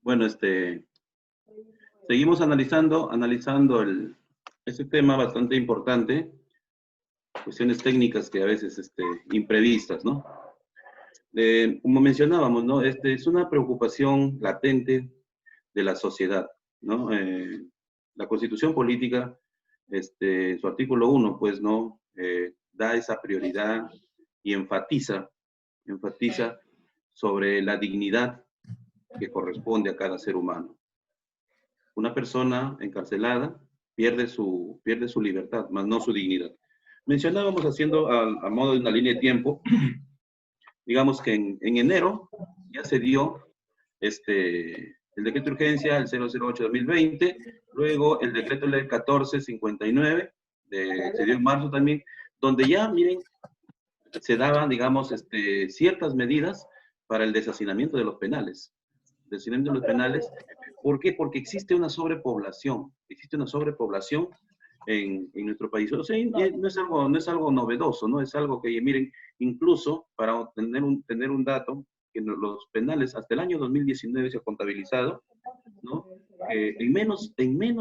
Bueno, seguimos analizando ese tema bastante importante, cuestiones técnicas que a veces imprevistas, ¿no? Como mencionábamos, ¿no? Es una preocupación latente de la sociedad, ¿no? La Constitución Política, su artículo 1, pues, ¿no? Da esa prioridad y enfatiza sobre la dignidad que corresponde a cada ser humano. Una persona encarcelada pierde su libertad, más no su dignidad. Mencionábamos haciendo a modo de una línea de tiempo, digamos que en enero ya se dio el decreto de urgencia, el 008-2020, luego el decreto ley 1459, se dio en marzo también, donde ya, miren, se daban, digamos, ciertas medidas para el deshacinamiento de los penales. Deshacinamiento de los penales. ¿Por qué? Porque existe una sobrepoblación en nuestro país. O sea, no es algo novedoso, ¿no? Es algo que, miren, incluso para tener un dato, que los penales hasta el año 2019 se ha contabilizado, ¿no? En menos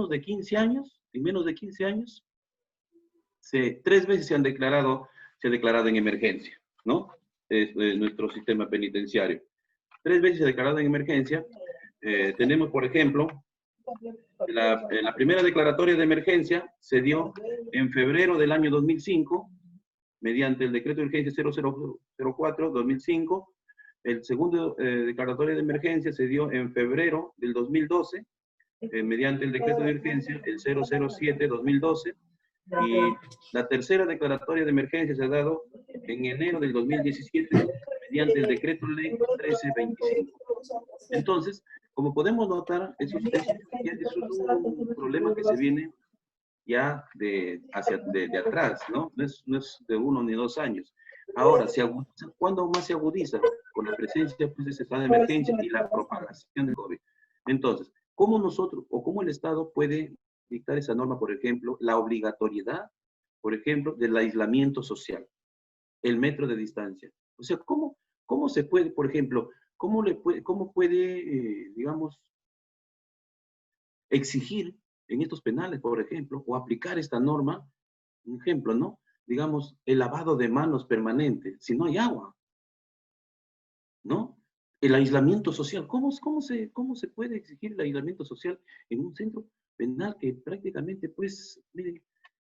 de 15 años, 3 veces se ha declarado en emergencia, ¿no? Nuestro sistema penitenciario. 3 veces se ha declarado en emergencia. Tenemos, por ejemplo, la primera declaratoria de emergencia se dio en febrero del año 2005, mediante el decreto de urgencia 0004-2005. El segundo declaratoria de emergencia se dio en febrero del 2012, mediante el decreto de urgencia el 007-2012. Y la tercera declaratoria de emergencia se ha dado en enero del 2017, mediante el decreto ley 1325. Entonces, como podemos notar, eso es un problema que se viene ya de atrás, ¿no? No es de 1 ni 2 años. Ahora, ¿cuándo más se agudiza? Con la presencia pues, de ese estado de emergencia y la propagación del COVID. Entonces, ¿cómo nosotros o cómo el Estado puede dictar esa norma, por ejemplo, la obligatoriedad, por ejemplo, del aislamiento social, el metro de distancia? O sea, ¿cómo se puede, por ejemplo, cómo puede digamos, exigir en estos penales, por ejemplo, o aplicar esta norma, un ejemplo, ¿no? Digamos, el lavado de manos permanente, si no hay agua, ¿no? El aislamiento social, ¿cómo se puede exigir el aislamiento social en un centro penal que prácticamente, pues, miren,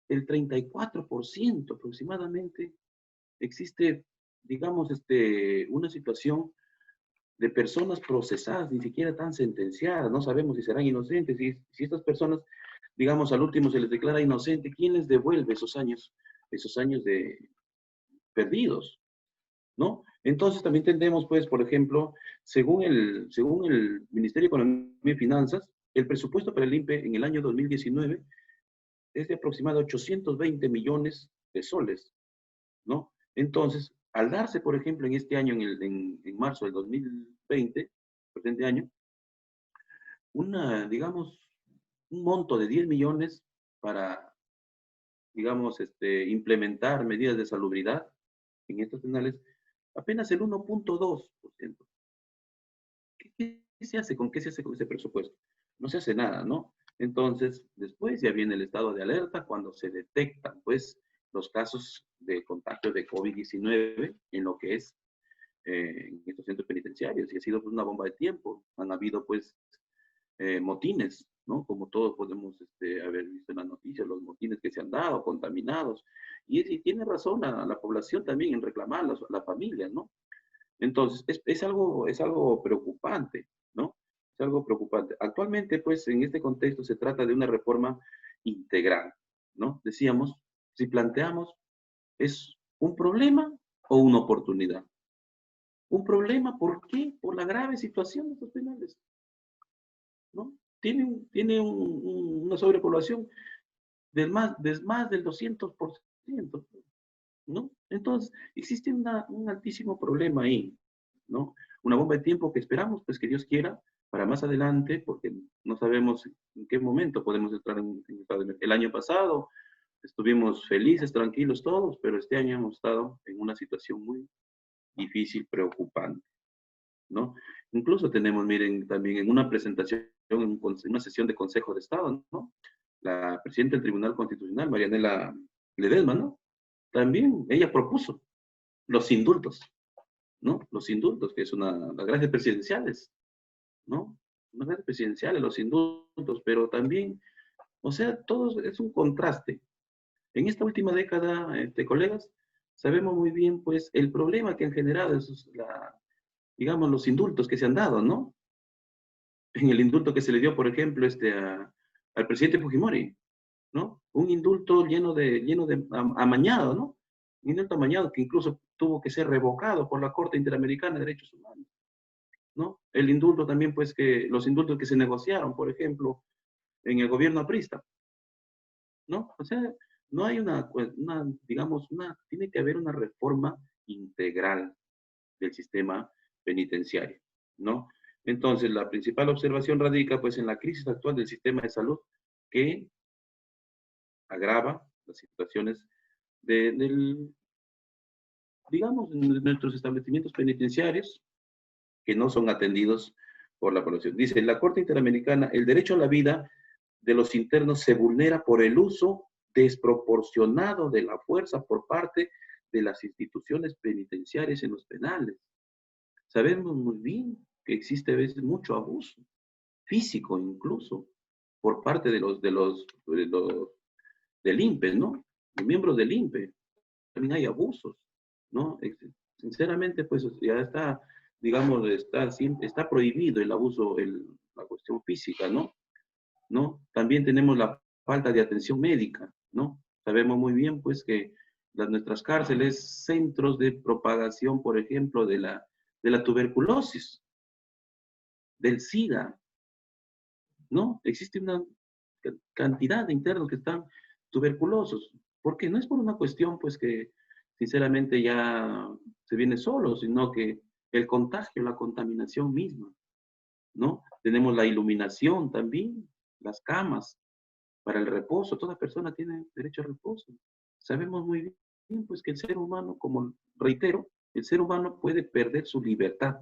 el 34% aproximadamente existe, digamos, una situación de personas procesadas, ni siquiera están sentenciadas, no sabemos si serán inocentes, si estas personas, digamos, al último se les declara inocente, ¿quién les devuelve esos años perdidos? ¿No? Entonces también tendremos, pues, por ejemplo, según el Ministerio de Economía y Finanzas, el presupuesto para el INPE en el año 2019 es de aproximadamente 820 millones de soles, ¿no? Entonces, al darse, por ejemplo, en este año, en marzo del 2020, presente año, digamos, un monto de 10 millones para, digamos, implementar medidas de salubridad en estos penales, apenas el 1.2%. ¿Qué se hace? ¿Con qué se hace con ese presupuesto? No se hace nada, ¿no? Entonces, después ya viene el estado de alerta cuando se detectan, pues, los casos de contagio de COVID-19 en lo que es en estos centros penitenciarios, y ha sido pues, una bomba de tiempo. Han habido, pues, motines, ¿no? Como todos podemos haber visto en las noticias, los motines que se han dado, contaminados. Y tiene razón la población también en reclamar, la familia, ¿no? Entonces, es algo preocupante, ¿no? Es algo preocupante. Actualmente, pues, en este contexto se trata de una reforma integral, ¿no? Decíamos, si planteamos, ¿es un problema o una oportunidad? Un problema, ¿por qué? Por la grave situación de estos penales, ¿no? Una sobrepoblación de más del 200%, ¿no? Entonces, existe un altísimo problema ahí, ¿no? Una bomba de tiempo que esperamos, pues que Dios quiera, para más adelante, porque no sabemos en qué momento podemos entrar en estado de emergencia. El año pasado estuvimos felices, tranquilos todos, pero este año hemos estado en una situación muy, difícil, preocupante, ¿no? Incluso tenemos, miren, también en una presentación, en una sesión de Consejo de Estado, ¿no? La presidenta del Tribunal Constitucional, Marianela Ledesma, ¿no? También ella propuso los indultos, ¿no? Los indultos, que es las gracias presidenciales, ¿no? Las gracias presidenciales, los indultos, pero también, o sea, todo es un contraste. En esta última década, colegas, sabemos muy bien, pues, el problema que han generado esos, digamos, los indultos que se han dado, ¿no? En el indulto que se le dio, por ejemplo, al presidente Fujimori, ¿no? Un indulto lleno de amañado, ¿no? Un indulto amañado que incluso tuvo que ser revocado por la Corte Interamericana de Derechos Humanos, ¿no? El indulto también, pues, los indultos que se negociaron, por ejemplo, en el gobierno aprista, ¿no? O sea, no hay digamos, tiene que haber una reforma integral del sistema penitenciario, ¿no? Entonces, la principal observación radica, pues, en la crisis actual del sistema de salud que agrava las situaciones digamos, de nuestros establecimientos penitenciarios que no son atendidos por la población. Dice, la Corte Interamericana, el derecho a la vida de los internos se vulnera por el uso desproporcionado de la fuerza por parte de las instituciones penitenciarias en los penales. Sabemos muy bien que existe a veces mucho abuso, físico incluso, por parte del INPE, ¿no? Los miembros del INPE. También hay abusos, ¿no? Sinceramente, pues ya está, digamos, está prohibido el abuso, la cuestión física, ¿no? ¿No? También tenemos la falta de atención médica, ¿no? Sabemos muy bien, pues, que nuestras cárceles, centros de propagación, por ejemplo, de la tuberculosis, del SIDA, ¿no? Existe una cantidad de internos que están tuberculosos. ¿Por qué? No es por una cuestión, pues, que sinceramente ya se viene solo, sino que el contagio, la contaminación misma, ¿no? Tenemos la iluminación también, las camas para el reposo. Toda persona tiene derecho al reposo. Sabemos muy bien, pues, que el ser humano, como reitero, el ser humano puede perder su libertad,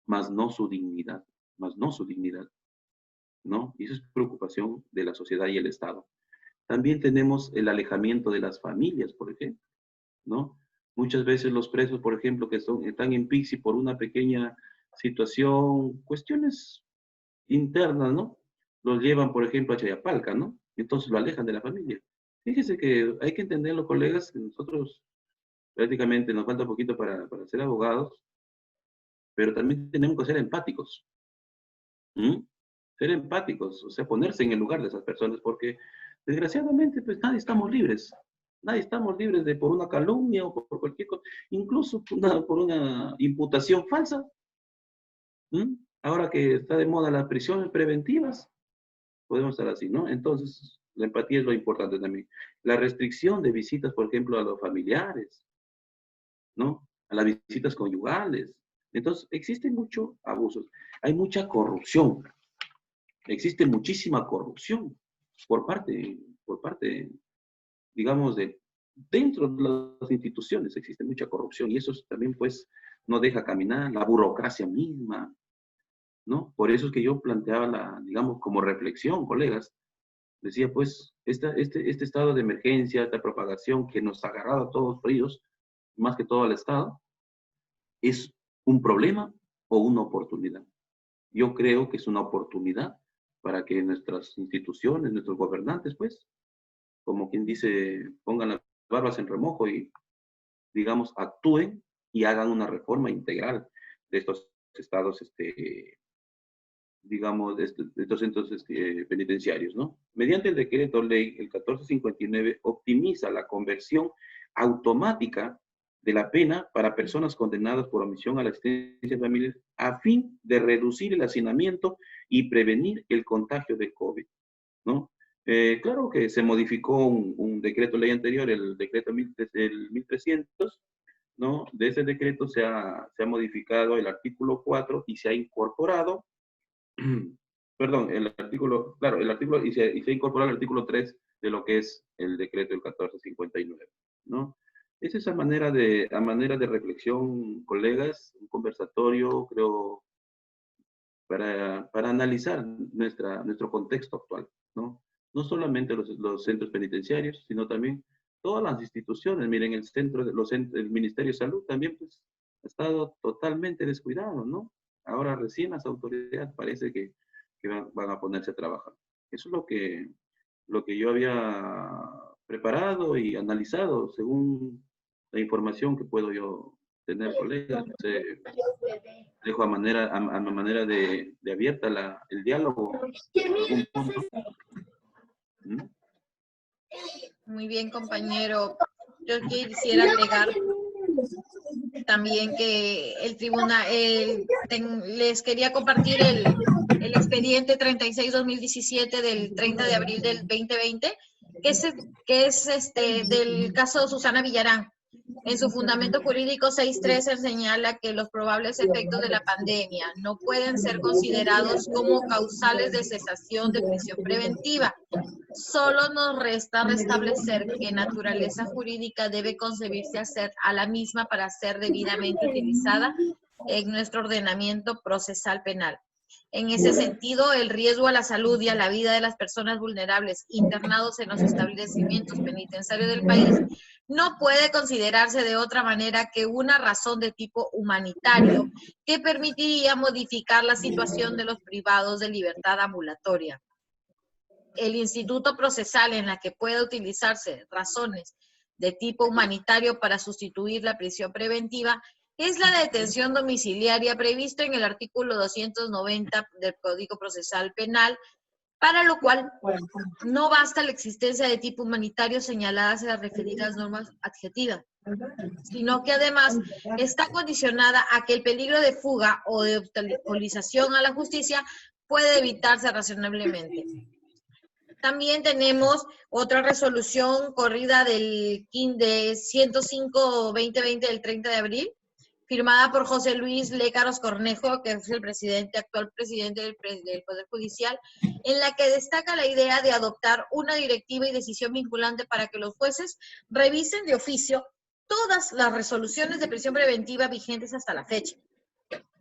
mas no su dignidad, más no su dignidad. ¿No? Y eso es preocupación de la sociedad y el Estado. También tenemos el alejamiento de las familias, por ejemplo, ¿no? Muchas veces los presos, por ejemplo, que están en Pixi por una pequeña situación, cuestiones internas, ¿no? Los llevan, por ejemplo, a Chayapalca, ¿no? Entonces lo alejan de la familia. Fíjese que hay que entenderlo, colegas, que nosotros prácticamente nos falta poquito para ser abogados, pero también tenemos que ser empáticos. ¿Mm? Ser empáticos, o sea, ponerse en el lugar de esas personas, porque desgraciadamente, pues nadie estamos libres. Nadie estamos libres de por una calumnia o por cualquier cosa, incluso por una imputación falsa. ¿Mm? Ahora que está de moda las prisiones preventivas, podemos estar así, ¿no? Entonces, la empatía es lo importante también. La restricción de visitas, por ejemplo, a los familiares, ¿no? A las visitas conyugales. Entonces, existen muchos abusos. Hay mucha corrupción. Existe muchísima corrupción por parte, digamos, dentro de las instituciones existe mucha corrupción y eso también, pues, no deja caminar, la burocracia misma, ¿no? Por eso es que yo planteaba digamos, como reflexión, colegas, decía, pues, este estado de emergencia, esta propagación que nos ha agarrado a todos fríos, más que todo al Estado, ¿es un problema o una oportunidad? Yo creo que es una oportunidad para que nuestras instituciones, nuestros gobernantes, pues, como quien dice, pongan las barbas en remojo y, digamos, actúen y hagan una reforma integral de estos estados, digamos, de estos centros penitenciarios, ¿no? Mediante el decreto ley, el 1459, optimiza la conversión automática de la pena para personas condenadas por omisión a la existencia de familias a fin de reducir el hacinamiento y prevenir el contagio de COVID, ¿no? Claro que se modificó un decreto ley anterior, el decreto del 1300, ¿no? De ese decreto se ha modificado el artículo 4 y se ha incorporado, perdón, claro, y se ha incorporado el artículo 3 de lo que es el decreto del 1459, ¿no? Es esa a manera de reflexión, colegas, un conversatorio, creo, para analizar nuestro contexto actual, ¿no? No solamente los centros penitenciarios, sino también todas las instituciones. Miren, el centro, el Ministerio de Salud también, pues, ha estado totalmente descuidado, ¿no? Ahora recién las autoridades parece que van a ponerse a trabajar. Eso es lo que yo había preparado y analizado según la información que puedo yo tener, colegas. Dejo a manera de abierta el diálogo en algún punto. ¿Mm? Muy bien, compañero. Yo quisiera agregar también que el tribunal, les quería compartir el expediente 36-2017 del 30 de abril del 2020, que es del caso de Susana Villarán. En su fundamento jurídico 6.13 señala que los probables efectos de la pandemia no pueden ser considerados como causales de cesación de prisión preventiva. Solo nos resta restablecer qué naturaleza jurídica debe concebirse a la misma para ser debidamente utilizada en nuestro ordenamiento procesal penal. En ese sentido, el riesgo a la salud y a la vida de las personas vulnerables internados en los establecimientos penitenciarios del país no puede considerarse de otra manera que una razón de tipo humanitario que permitiría modificar la situación de los privados de libertad ambulatoria. El instituto procesal en la que puede utilizarse razones de tipo humanitario para sustituir la prisión preventiva es la detención domiciliaria previsto en el artículo 290 del Código Procesal Penal, para lo cual no basta la existencia de tipo humanitario señaladas en las referidas normas adjetivas, sino que además está condicionada a que el peligro de fuga o de obstaculización a la justicia puede evitarse razonablemente. También tenemos otra resolución corrida de 105-2020 del 30 de abril, firmada por José Luis Lécaros Cornejo, que es el actual presidente del Poder Judicial, en la que destaca la idea de adoptar una directiva y decisión vinculante para que los jueces revisen de oficio todas las resoluciones de prisión preventiva vigentes hasta la fecha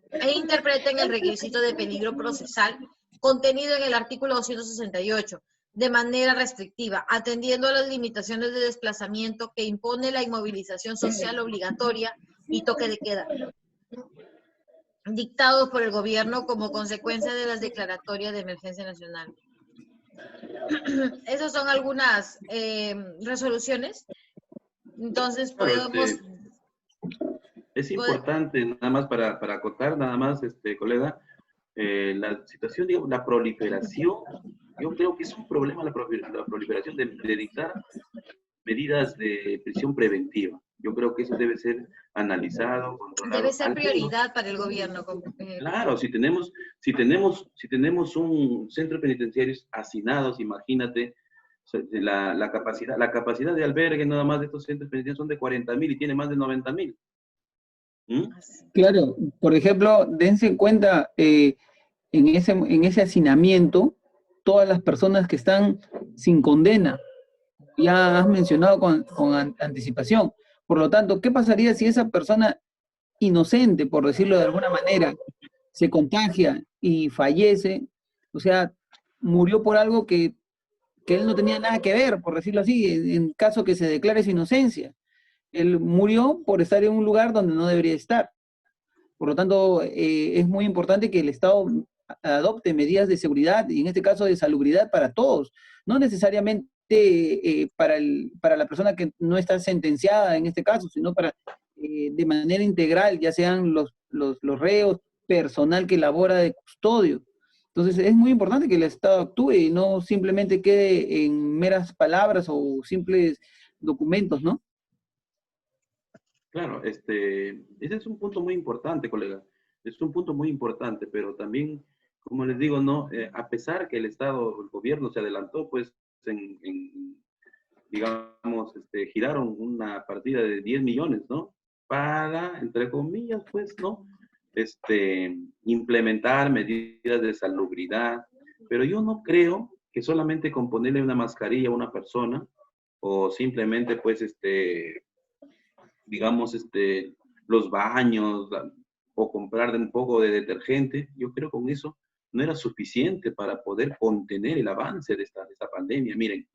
e interpreten el requisito de peligro procesal contenido en el artículo 268 de manera restrictiva, atendiendo a las limitaciones de desplazamiento que impone la inmovilización social obligatoria y toque de queda, dictados por el gobierno como consecuencia de las declaratorias de emergencia nacional. Esas son algunas resoluciones. Entonces podemos... Es importante, nada más para acotar, nada más, colega, la situación, digamos, la proliferación, yo creo que es un problema la proliferación de dictar medidas de prisión preventiva. Yo creo que eso debe ser analizado, controlado. Debe ser prioridad para el gobierno. Claro, si tenemos un centro penitenciario hacinados, imagínate, la capacidad de albergue nada más de estos centros penitenciarios son de 40.000 y tiene más de 90.000. ¿Mm? Claro, por ejemplo, dense en cuenta en ese hacinamiento, todas las personas que están sin condena, ya has mencionado con anticipación. Por lo tanto, ¿qué pasaría si esa persona inocente, por decirlo de alguna manera, se contagia y fallece? O sea, murió por algo que él no tenía nada que ver, por decirlo así, en caso que se declare su inocencia. Él murió por estar en un lugar donde no debería estar. Por lo tanto, es muy importante que el Estado adopte medidas de seguridad, y en este caso de salubridad para todos, no necesariamente para la persona que no está sentenciada en este caso, sino para de manera integral, ya sean los reos, personal que labora de custodio. Entonces, es muy importante que el Estado actúe y no simplemente quede en meras palabras o simples documentos, ¿no? Claro, ese es un punto muy importante, colega. Es un punto muy importante, pero también, como les digo, ¿no? A pesar que el Estado, el gobierno se adelantó, pues, digamos, giraron una partida de 10 millones, ¿no? Para, entre comillas, pues, ¿no? Implementar medidas de salubridad. Pero yo no creo que solamente con ponerle una mascarilla a una persona, o simplemente, pues, digamos, los baños, o comprar un poco de detergente. Yo creo que con eso no era suficiente para poder contener el avance de esta pandemia. Miren,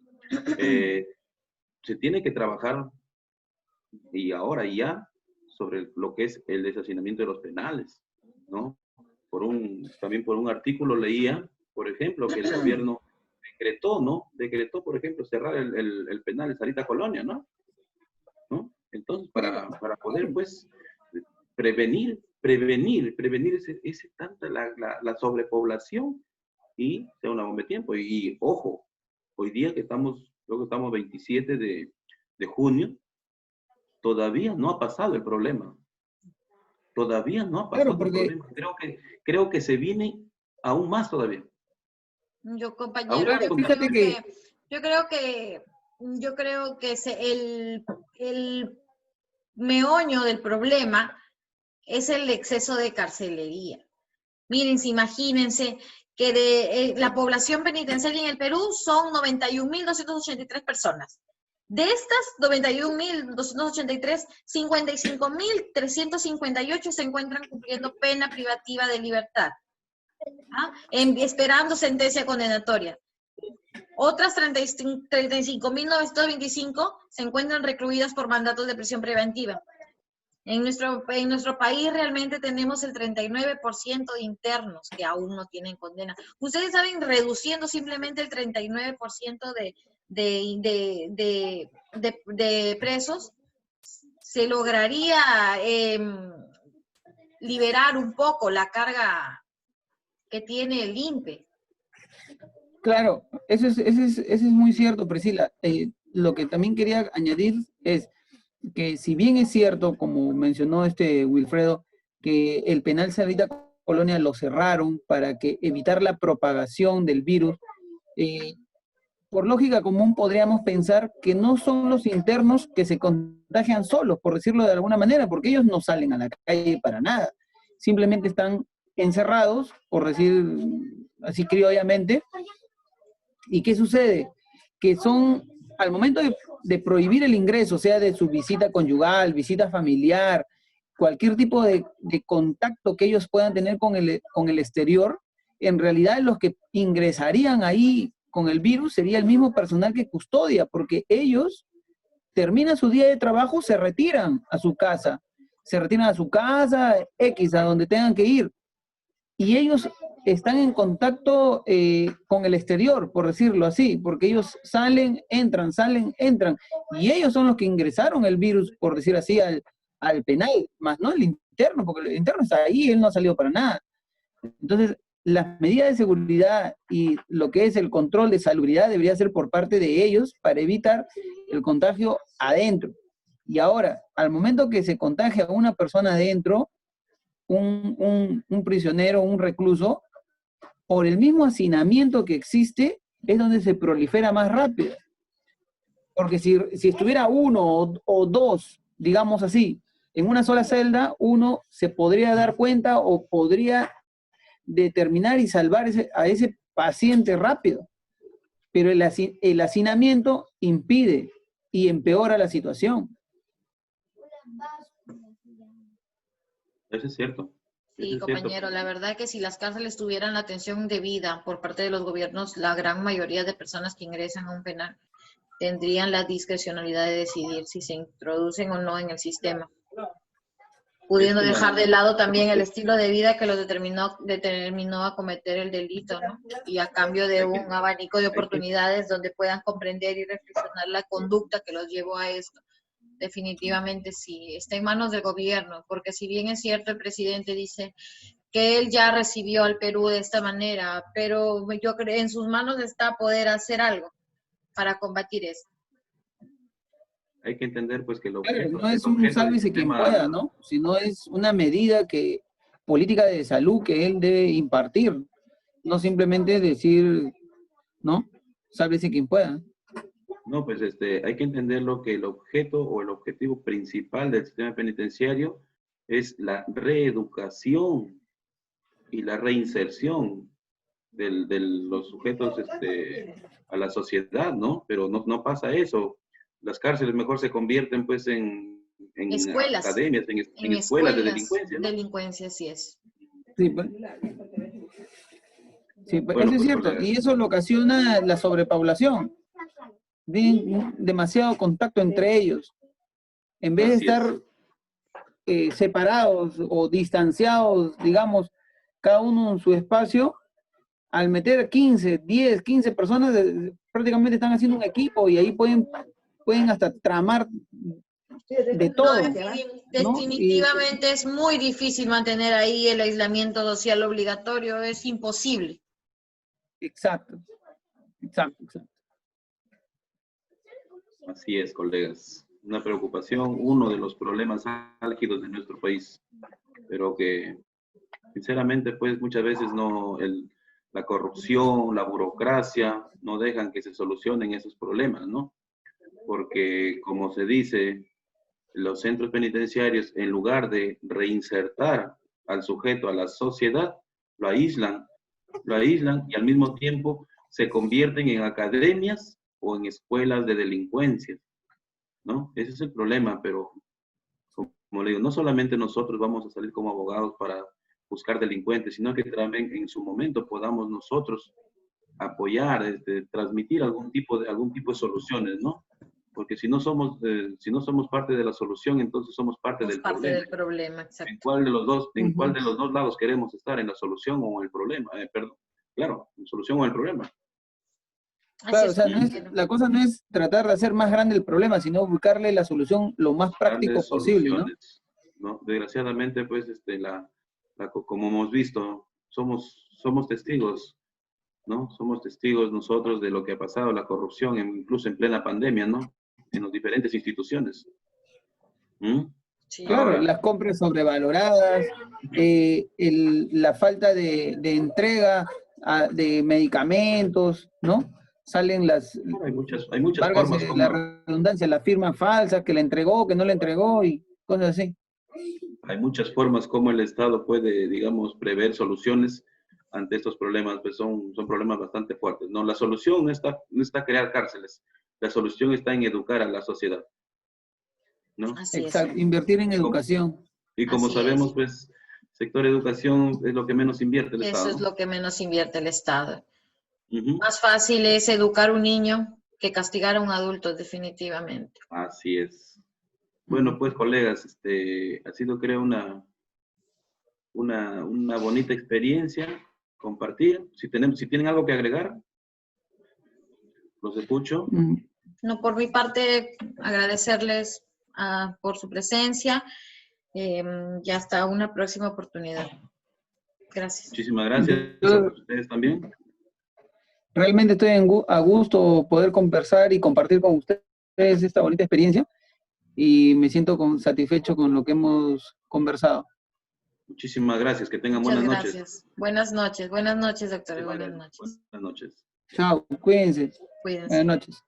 se tiene que trabajar, y ahora ya, sobre lo que es el deshacinamiento de los penales, ¿no? También por un artículo leía, por ejemplo, que el gobierno decretó, ¿no? Decretó, por ejemplo, cerrar el penal de Sarita Colonia, ¿no? Entonces, para poder, pues, prevenir tanta la sobrepoblación y sea una bomba de tiempo. Y ojo, hoy día creo que estamos 27 de junio, todavía no ha pasado el problema. Todavía no ha pasado Claro, el problema. Creo que se viene aún más todavía. Yo, compañero, claro, fíjate que, yo creo que el meollo del problema es el exceso de carcelería. Miren, imagínense que la población penitenciaria en el Perú son 91.283 personas. De estas 91.283, 55.358 se encuentran cumpliendo pena privativa de libertad, esperando sentencia condenatoria. Otras 35.925 se encuentran recluidas por mandatos de prisión preventiva. En nuestro país realmente tenemos el 39% de internos que aún no tienen condena. Ustedes saben, reduciendo simplemente el 39% de presos, se lograría liberar un poco la carga que tiene el INPE. claro, eso es muy cierto, Priscila. Lo que también quería añadir es que si bien es cierto, como mencionó Wilfredo, que el penal Sarita Colonia lo cerraron para evitar la propagación del virus, por lógica común podríamos pensar que no son los internos que se contagian solos, por decirlo de alguna manera, porque ellos no salen a la calle para nada. Simplemente están encerrados, por decir así criollamente. ¿Y qué sucede? Que son, al momento de prohibir el ingreso, sea de su visita conyugal, visita familiar, cualquier tipo de contacto que ellos puedan tener con el exterior, en realidad los que ingresarían ahí con el virus sería el mismo personal que custodia, porque ellos terminan su día de trabajo, se retiran a su casa, X, a donde tengan que ir, y ellos están en contacto con el exterior, por decirlo así, porque ellos salen, entran, y ellos son los que ingresaron el virus, por decir así, al penal, más no el interno, porque el interno está ahí, él no ha salido para nada. Entonces, las medidas de seguridad y lo que es el control de salubridad debería ser por parte de ellos para evitar el contagio adentro. Y ahora, al momento que se contagia a una persona adentro, un prisionero, un recluso, por el mismo hacinamiento que existe, es donde se prolifera más rápido. Porque si estuviera uno o dos, digamos así, en una sola celda, uno se podría dar cuenta o podría determinar y salvar a ese paciente rápido. Pero el hacinamiento impide y empeora la situación. Eso es cierto. Sí, compañero, la verdad que si las cárceles tuvieran la atención debida por parte de los gobiernos, la gran mayoría de personas que ingresan a un penal tendrían la discrecionalidad de decidir si se introducen o no en el sistema, pudiendo dejar de lado también el estilo de vida que los determinó a cometer el delito, ¿no? Y a cambio de un abanico de oportunidades donde puedan comprender y reflexionar la conducta que los llevó a esto. Definitivamente sí, está en manos del gobierno, porque si bien es cierto, el presidente dice que él ya recibió al Perú de esta manera, pero yo creo en sus manos está poder hacer algo para combatir esto. Hay que entender pues que no es un sálvese quien pueda, ¿no? Sino es una medida política de salud que él debe impartir, no simplemente decir, ¿no? Sálvese quien pueda. No, pues hay que entender lo que el objeto o el objetivo principal del sistema penitenciario es la reeducación y la reinserción de los sujetos a la sociedad, ¿no? Pero no pasa eso. Las cárceles mejor se convierten pues en en escuelas, academias, en escuelas de delincuencia, ¿no? Delincuencia, sí es. Sí, pues, sí, pues, Bueno, eso es pues, cierto. colega. Y eso lo ocasiona la sobrepoblación. Tienen demasiado contacto entre ellos. En vez de Así es. estar separados o distanciados, digamos, cada uno en su espacio, al meter 10, 15 personas, prácticamente están haciendo un equipo y ahí pueden hasta tramar de No, todo, ¿no? Y definitivamente es muy difícil mantener ahí el aislamiento social obligatorio, es imposible. exacto, exacto, exacto. Así es, colegas. Una preocupación, uno de los problemas álgidos de nuestro país, pero que sinceramente, pues muchas veces no, la corrupción, la burocracia, no dejan que se solucionen esos problemas, ¿no? Porque, como se dice, los centros penitenciarios, en lugar de reinsertar al sujeto a la sociedad, lo aíslan y al mismo tiempo se convierten en academias o en escuelas de delincuencia, ¿no? Ese es el problema, pero como le digo, no solamente nosotros vamos a salir como abogados para buscar delincuentes, sino que también en su momento podamos nosotros apoyar, transmitir algún tipo de soluciones, ¿no? Porque si no somos parte de la solución, entonces somos parte Somos del parte problema. del problema, ¿En exacto. cuál de los dos lados queremos estar? ¿En la solución o en el problema? Perdón, claro, en solución o en el problema. Así Claro, o es, sea, compañero. la cosa no es tratar de hacer más grande el problema, sino buscarle la solución lo más práctico Darles posible, ¿no? soluciones, ¿no? Desgraciadamente, pues, como hemos visto, somos testigos, ¿no? Somos testigos nosotros de lo que ha pasado, la corrupción, incluso en plena pandemia, ¿no? En las diferentes instituciones. ¿Mm? Sí. Claro, Ahora, las compras sobrevaloradas, la falta de entrega de medicamentos, ¿no? Salen hay muchas formas válgase la como, redundancia, la firma falsa, que la entregó, que no la entregó y cosas así. hay muchas formas como el Estado puede, digamos, prever soluciones ante estos problemas, pues son problemas bastante fuertes, ¿no? La solución no está crear cárceles, la solución está en educar a la sociedad, ¿no? Así es, Exacto, invertir en Y como, educación. y como así sabemos, es. pues, sector educación es lo que menos invierte el Eso Estado, es ¿no? lo que menos invierte el Estado. Ujú. Más fácil es educar a un niño que castigar a un adulto, definitivamente. Así es. Bueno, pues, colegas, ha sido, creo, una bonita experiencia compartir. Si tienen algo que agregar, los escucho. Mm. No, por mi parte, agradecerles por su presencia y hasta una próxima oportunidad. Gracias. Muchísimas gracias Yo a ustedes también. realmente estoy a gusto poder conversar y compartir con ustedes esta bonita experiencia y me siento satisfecho con lo que hemos conversado. Muchísimas gracias. Que tengan Muchas buenas noches. gracias. Buenas noches, doctor. Buenas noches. Buenas noches. Chao, cuídense. Cuídense. Buenas noches.